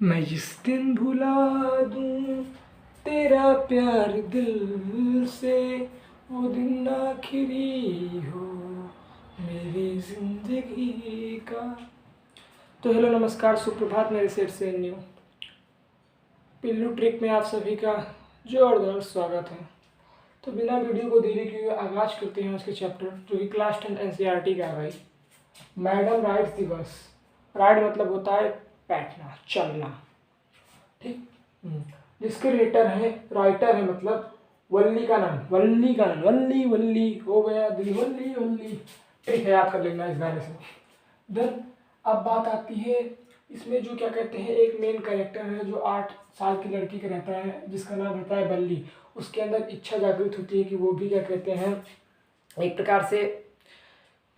मैं जिस दिन भुला दूँ तेरा प्यार दिल से, वो दिन आखिरी हो मेरी ज़िंदगी का। तो हेलो नमस्कार सुप्रभात, मेरे सेट से न्यू पिल्लू ट्रिक में आप सभी का जोरदार स्वागत है। तो बिना वीडियो को देरी किए आगाज करते हैं उसके चैप्टर जो कि क्लास 10 एनसीईआरटी का है भाई। Madam rights the bus. Ride मतलब होता है बैठना, चलना, ठीक। जिसके राइटर है मतलब वल्ली का नाम, वल्ली का नाम, वल्ली वल्ली हो गया दिल वल्ली वल्ली, ठीक है, याद कर लेना इस गाने से। देन अब बात आती है इसमें जो क्या कहते हैं, एक मेन कैरेक्टर है जो 8 साल की लड़की का रहता है जिसका नाम रहता है बल्ली। उसके अंदर इच्छा जागृत होती है कि वो भी क्या कहते हैं, एक प्रकार से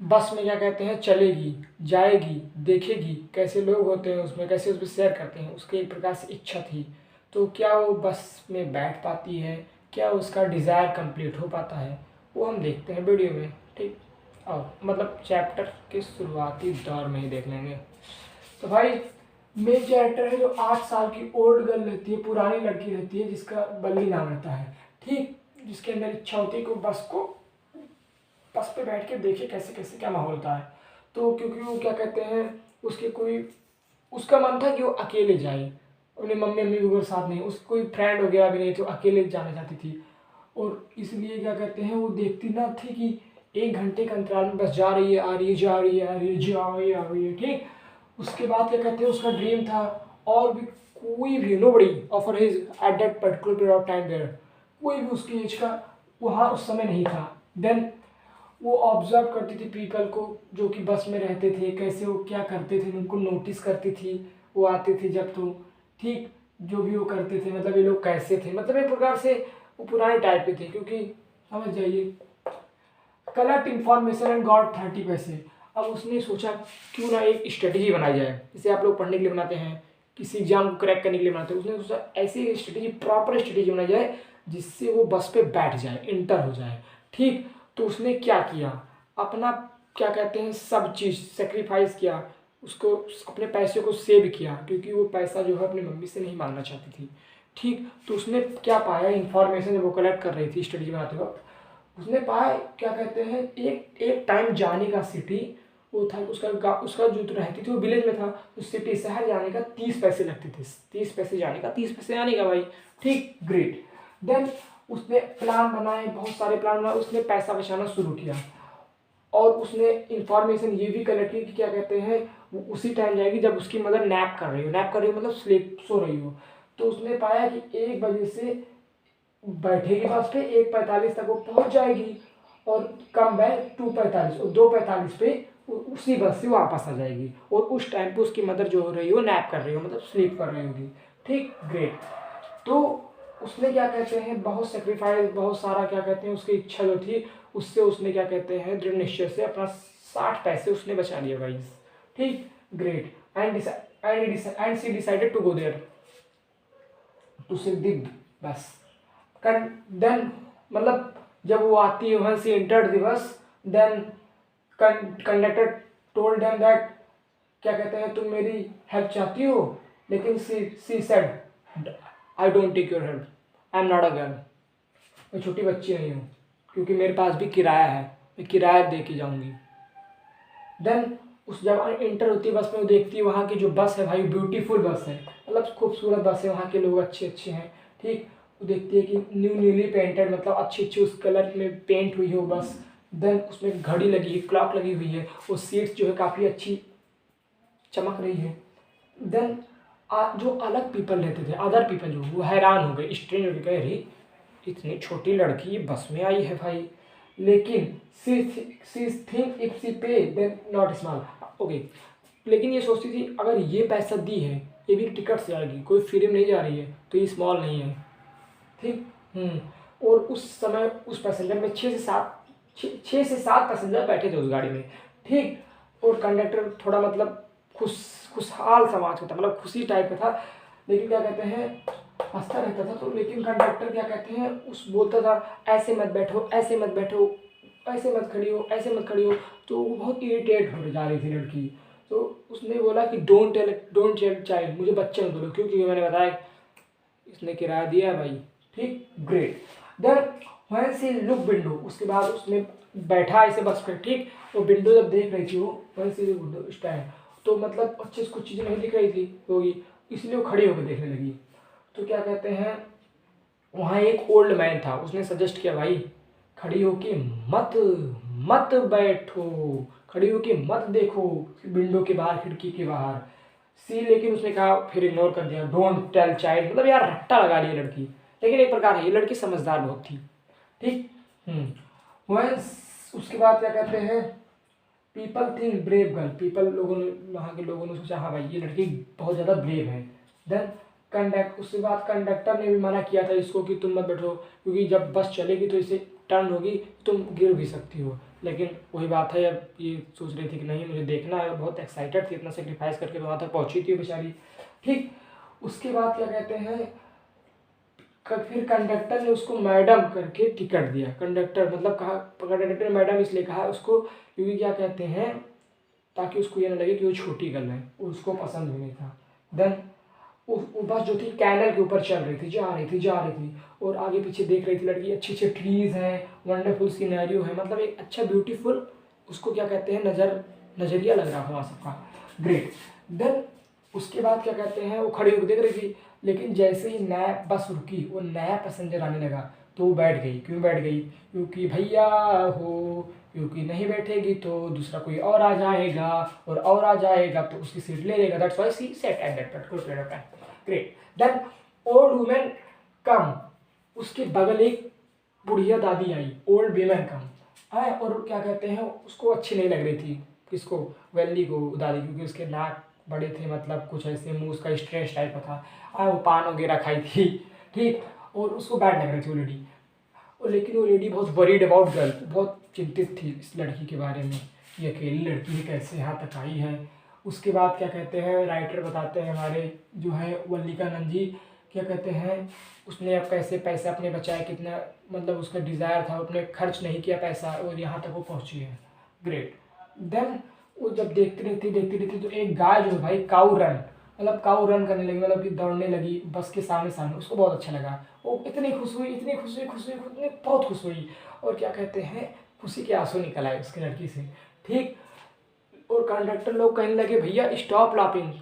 बस में क्या कहते हैं चलेगी, जाएगी, देखेगी कैसे लोग होते हैं उसमें, कैसे उसमें शेयर करते हैं, उसकी एक प्रकार से इच्छा थी। तो क्या वो बस में बैठ पाती है, क्या उसका डिज़ायर कंप्लीट हो पाता है, वो हम देखते हैं वीडियो में, ठीक। और मतलब चैप्टर के शुरुआती दौर में ही देख लेंगे। तो भाई मेन कैरेक्टर है जो 8 साल की ओल्ड गर्ल रहती है, पुरानी लड़की रहती है जिसका बल्ली नाम रहता है, ठीक। जिसके अंदर इच्छा होती है कि वो बस पे बैठ के देखे कैसे कैसे क्या माहौल होता है। तो क्योंकि वो क्या कहते हैं, उसके कोई उसका मन था कि वो अकेले जाए, अपने मम्मी के साथ नहीं, उसकी कोई फ्रेंड वगैरह भी नहीं, तो अकेले जाना चाहती थी। और इसलिए क्या कहते हैं, वो देखती ना थी कि 1 घंटे का अंतराल में बस जा रही है, आ रही है, जा रही है, आ रही है, जा रही है, आ रही है, ठीक। उसके बाद क्या कहते हैं, उसका ड्रीम था और भी कोई भी nobody offer his at that particular period of time there, कोई भी उसकी एज का वहाँ उस समय नहीं था। देन वो ऑब्जर्व करती थी पीपल को जो कि बस में रहते थे, कैसे वो क्या करते थे, उनको नोटिस करती थी। वो आते थे जब तो, ठीक, जो भी वो करते थे, मतलब ये लोग कैसे थे, मतलब एक प्रकार से वो पुराने टाइप के थे, क्योंकि समझ जाइए कलेक्ट इन्फॉर्मेशन एंड गॉट 30 पैसे। अब उसने सोचा क्यों ना एक स्ट्रेटेजी बनाई जाए, जैसे आप लोग पढ़ने के लिए बनाते हैं, किसी एग्जाम को क्रैक करने के लिए बनाते हैं, उसने सोचा ऐसी स्ट्रेटेजी, प्रॉपर स्ट्रेटेजी बनाई जाए जिससे वो बस पे बैठ जाए, इंटर हो जाए, ठीक। तो उसने क्या किया, अपना क्या कहते हैं सब चीज़ सेक्रीफाइस किया, उसको अपने पैसे को सेव किया, क्योंकि वो पैसा जो है अपनी मम्मी से नहीं मांगना चाहती थी, ठीक। तो उसने क्या पाया, इन्फॉर्मेशन जब वो कलेक्ट कर रही थी स्टडी बनाते वक्त, उसने पाया क्या कहते हैं, एक एक टाइम जाने का सिटी वो था, उसका जो रहती थी वो विलेज में था, तो सिटी शहर जाने का 30 पैसे लगते थे, 30 पैसे जाने का, 30 पैसे आने का भाई, ठीक, ग्रेट। देन उसने प्लान बनाए, बहुत सारे प्लान बनाए, उसने पैसा बचाना शुरू किया और उसने इंफॉर्मेशन ये भी कलेक्ट की कि क्या कहते हैं, वो उसी टाइम जाएगी जब उसकी मदर नैप कर रही हो, नैप कर रही हो मतलब स्लीप, सो रही हो। तो उसने पाया कि 1 बजे से बैठेगी बस पे, 1:45 तक वो पहुंच जाएगी और कम बैक 2:45 और 2:45 पे उसी बस से वापस आ जाएगी, और उस टाइम पे उसकी मदर जो हो रही हो नैप कर रही हो, मतलब स्लीप कर रही होगी, ठीक, ग्रेट। तो उसने क्या कहते हैं बहुत सेक्रीफाइस, बहुत सारा क्या कहते हैं उसकी इच्छा जो थी उससे उसने क्या कहते हैं दृढ़ निश्चय से अपना 60 पैसे उसने बचा लिया भाई, ठीक, great. And she decided to go there to सिद्धिद बस। देन मतलब जब वो आती है वहाँ से entered the bus, then conductor told them that क्या कहते हैं तुम मेरी हेल्प चाहती हो, लेकिन she said I don't take your help, I am not a girl, मैं छोटी बच्ची नहीं हूँ, क्योंकि मेरे पास भी किराया है, मैं किराया दे के जाऊँगी। देन उस जब इंटर होती है बस में, वो देखती है वहाँ की जो बस है भाई, ब्यूटीफुल बस है, मतलब खूबसूरत बस है, वहाँ के लोग अच्छे अच्छे हैं, ठीक। वो देखती है कि न्यूली पेंटेड, मतलब अच्छी अच्छी उस कलर में पेंट हुई हो बस। देन उसमें घड़ी लगी है, क्लॉक लगी हुई है, वो सीट्स जो है काफ़ी अच्छी चमक रही है। देन जो अलग पीपल रहते थे, अदर पीपल जो, वो हैरान हो गए, स्ट्रेंज हो गए, अरे इतनी छोटी लड़की बस में आई है भाई, लेकिन सी थिंक इफ सी पे देन नॉट स्मॉल, ओके। लेकिन ये सोचती थी अगर ये पैसा दी है, ये भी टिकट से आएगी, कोई फ्री में नहीं जा रही है, तो ये स्मॉल नहीं है, ठीक। और उस समय उस पैसेंजर में 6 से 7 पैसेंजर बैठे थे उस गाड़ी में, ठीक। और कंडक्टर थोड़ा मतलब खुशहाल समाज का था, मतलब खुशी टाइप का था, लेकिन क्या कहते हैं हंसता रहता था। तो लेकिन कंडक्टर क्या कहते हैं उस बोलता था ऐसे मत बैठो, ऐसे मत बैठो, ऐसे मत खड़ी हो, ऐसे मत खड़ी हो। तो वो बहुत इरिटेट हो जा रही थी लड़की। तो उसने बोला कि डोंट टेल चाइल्ड, मुझे बच्चे मत बोलो, क्योंकि मैंने बताया इसने किराया दिया है भाई। ठीक, great. Then when she look window, उसके बाद उसने बैठा ऐसे बस पे, ठीक, वो विंडो जब देख रही थी वो, when she look window stand, तो मतलब अच्छे से कुछ चीज़ें नहीं दिख रही थी होगी, इसलिए वो खड़ी होकर देखने लगी। तो क्या कहते हैं, वहाँ एक ओल्ड मैन था, उसने सजेस्ट किया भाई खड़ी होके मत मत बैठो, खड़ी होके मत देखो विंडो के बाहर, खिड़की के बाहर। सी, लेकिन उसने कहा, फिर इग्नोर कर दिया, डोंट टेल चाइल्ड, मतलब यार रट्टा लगा लिया लड़की। लेकिन एक प्रकार है, ये लड़की समझदार बहुत थी। ठीक। उसके बाद क्या कहते हैं, people think brave girl, people लोगों ने, वहाँ के लोगों ने सोचा हाँ भाई ये लड़की बहुत ज़्यादा ब्रेव है। देन उसके बाद कंडक्टर ने भी मना किया था इसको कि तुम मत बैठो, क्योंकि जब बस चलेगी तो इसे टर्न होगी, तुम गिर भी सकती हो। लेकिन वही बात है, अब ये सोच रही थी कि नहीं मुझे देखना है, बहुत एक्साइटेड थी, इतना सेक्रीफाइस करके तो वहाँ तक पहुँची थी बेचारी। ठीक। उसके बाद क्या कहते हैं, फिर कंडक्टर ने उसको मैडम करके टिकट दिया। कंडक्टर मतलब कहा, कंडक्टर मैडम इसलिए कहा उसको, क्योंकि क्या कहते हैं, ताकि उसको ये ना लगे कि वो छोटी गर्ल है, उसको पसंद भी नहीं था। देन वो बस जो थी कैनल के ऊपर चल रही थी, जा रही थी, और आगे पीछे देख रही थी लड़की, अच्छे अच्छे ट्रीज हैं, वंडरफुल सीनरियो है, मतलब एक अच्छा ब्यूटीफुल, उसको क्या कहते हैं, नज़रिया लग रहा था वहाँ सबका। ग्रेट। देन उसके बाद क्या कहते हैं, वो खड़ी होकर देख रही थी, लेकिन जैसे ही नया बस रुकी, वो नया पैसेंजर आने लगा, तो वो बैठ गई। क्यों बैठ गई, क्योंकि भैया हो, क्योंकि नहीं बैठेगी तो दूसरा कोई और आ जाएगा, और आ जाएगा तो उसकी सीट ले लेगा। That's why she sat at that particular period of time. Great. Then old women come, उसके बगल एक बुढ़िया दादी आई, ओल्ड वीमेन कम आए, और क्या कहते हैं, उसको अच्छी नहीं लग रही थी, किसको, वैली को, दादी, क्योंकि उसके नाक बड़े थे, मतलब कुछ ऐसे मुंह उसका स्ट्रेच टाइप का था, वो पान वगैरह खाई थी। ठीक। और उसको बैड लग रही थी वो लेडी, और लेकिन वो लेडी बहुत वरीड अबाउट गर्ल, बहुत चिंतित थी इस लड़की के बारे में, ये अकेली लड़की है, कैसे यहाँ तक आई है। उसके बाद क्या कहते हैं, राइटर बताते हैं हमारे जो है वल्लिकानंद जी, क्या कहते हैं, उसने अब कैसे पैसे अपने बचाए, कितना मतलब उसका डिज़ायर था, उसने खर्च नहीं किया पैसा, और यहाँ तक वो पहुँची है। ग्रेट। देन वो जब देखती रहती तो एक गाय जो है भाई, काऊ रन, मतलब काऊ रन करने लगी, मतलब कि दौड़ने लगी बस के सामने सामने, उसको बहुत अच्छा लगा, वो इतनी खुश हुई, बहुत खुश हुई, और क्या कहते हैं, खुशी के आंसू निकल आए उसकी लड़की से। ठीक। और कंडक्टर लोग कहने लगे भैया स्टॉप लाफिंग,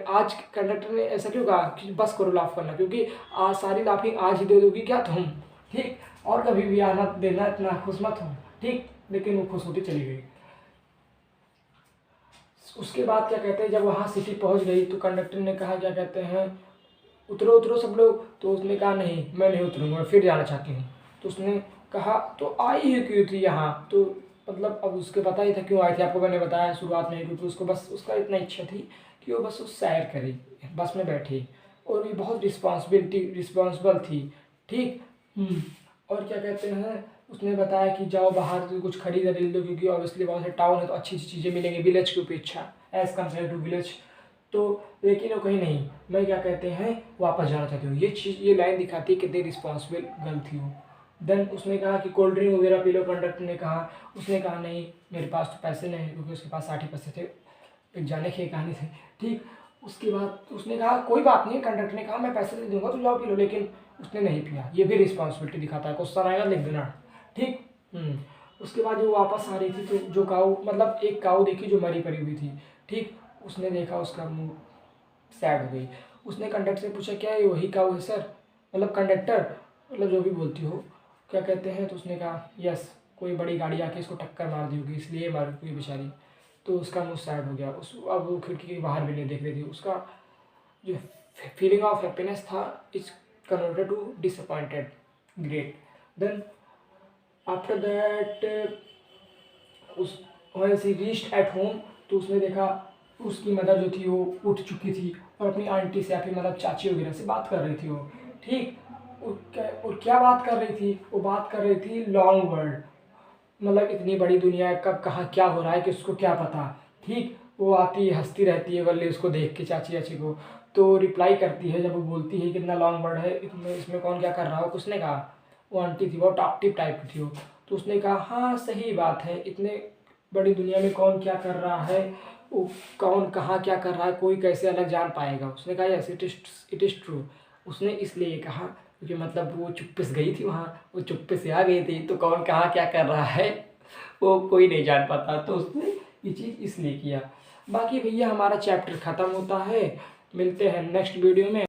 आज कंडक्टर ने ऐसा क्यों कहा कि बस करो लाफ करना, क्योंकि आज सारी लाफिंग आज ही दे दोगी क्या तुम, ठीक, और कभी भी आना देना, इतना खुश मत हो। ठीक। लेकिन वो खुश होती चली गई। उसके बाद क्या कहते हैं, जब वहाँ सिटी पहुँच गई तो कंडक्टर ने कहा, क्या कहते हैं, उतरो उतरो सब लोग, तो उसने कहा नहीं मैं नहीं उतरूँगा, मैं फिर जाना चाहती हूँ। तो उसने कहा तो आई ही क्यों थी यहाँ, तो मतलब अब उसके पता ही था क्यों आई थी, आपको मैंने बताया शुरुआत में, क्योंकि उसको बस उसका इतना इच्छा थी कि वो बस उस सैर करे, बस में बैठी, और ये बहुत रिस्पॉन्सिबल थी। ठीक। और क्या कहते हैं, उसने बताया कि जाओ बाहर से कुछ खरीद लो, क्योंकि ऑब्वियसली बहुत से टाउन है तो अच्छी अच्छी चीज़ें मिलेंगी विलेज की अपेक्षा, एज़ कम्पेयर टू विलेज। तो लेकिन वो कहीं नहीं, मैं क्या कहते हैं वापस जाना चाहती हूँ, ये चीज़, ये लाइन दिखाती है कितनी रिस्पॉन्सिबल गर्ल थी वो। देन उसने कहा कि कोल्ड ड्रिंक वगैरह पी लो, कंडक्टर ने कहा, उसने कहा नहीं मेरे पास तो पैसे नहीं, क्योंकि उसके पास 60 पैसे थे, एक जाने की कहानी थी। ठीक। उसके बाद उसने कहा कोई बात नहीं, कंडक्टर ने कहा मैं पैसे दे दूंगा तो जाओ पी लो, लेकिन उसने नहीं पिया, ये भी रिस्पॉन्सिबिलिटी दिखाता है, क्वेश्चन आएगा लिख देना। ठीक। उसके बाद जो वापस आ रही थी, तो जो काऊ, मतलब एक काऊ देखी जो मरी पड़ी हुई थी। ठीक। उसने देखा, उसका मुंह सैड हो गई, उसने कंडक्टर से पूछा क्या ये वही काऊ है सर, मतलब कंडक्टर, मतलब जो भी बोलती हो, क्या कहते हैं, तो उसने कहा यस, कोई बड़ी गाड़ी आके इसको टक्कर मार दी होगी इसलिए मार गई बेचारी। तो उसका मुंह सैड हो गया, उस अब वो खिड़की के बाहर भी नहीं देख रही थी, उसका जो फीलिंग ऑफ हैप्पीनेस था is converted to disappointed. Great. Then after that उस when she reached at home, तो उसने देखा उसकी मदर जो थी वो उठ चुकी थी, और अपनी आंटी से या फिर मतलब चाची वगैरह से बात कर रही थी वो। ठीक। और क्या बात कर रही थी, वो बात कर रही थी लॉन्ग वर्ल्ड, मतलब इतनी बड़ी दुनिया है, कब कहाँ क्या हो रहा है कि उसको क्या पता। ठीक। वो आती है हंसती रहती है वल्ली उसको देख के, चाची चाची को, तो रिप्लाई करती है जब वो बोलती है कितना लॉन्ग वर्ड है, इसमें कौन क्या कर रहा हो, किसने कहा, वो आंटी थी, बहुत टॉक्टिव टाइप की थी वो। तो उसने कहा हाँ सही बात है, इतने बड़ी दुनिया में कौन क्या कर रहा है, वो कौन कहाँ क्या कर रहा है कोई कैसे अलग जान पाएगा। उसने कहा यस इट इज़ ट्रू। उसने इसलिए ये कहा क्योंकि मतलब वो चुप्पे से गई थी वहाँ, वो चुप्पे से आ गई थी, तो कौन कहाँ क्या कर रहा है वो कोई नहीं जान पाता, तो उसने ये चीज़ इसलिए किया। बाकी भैया हमारा चैप्टर ख़त्म होता है, मिलते हैं नेक्स्ट वीडियो में।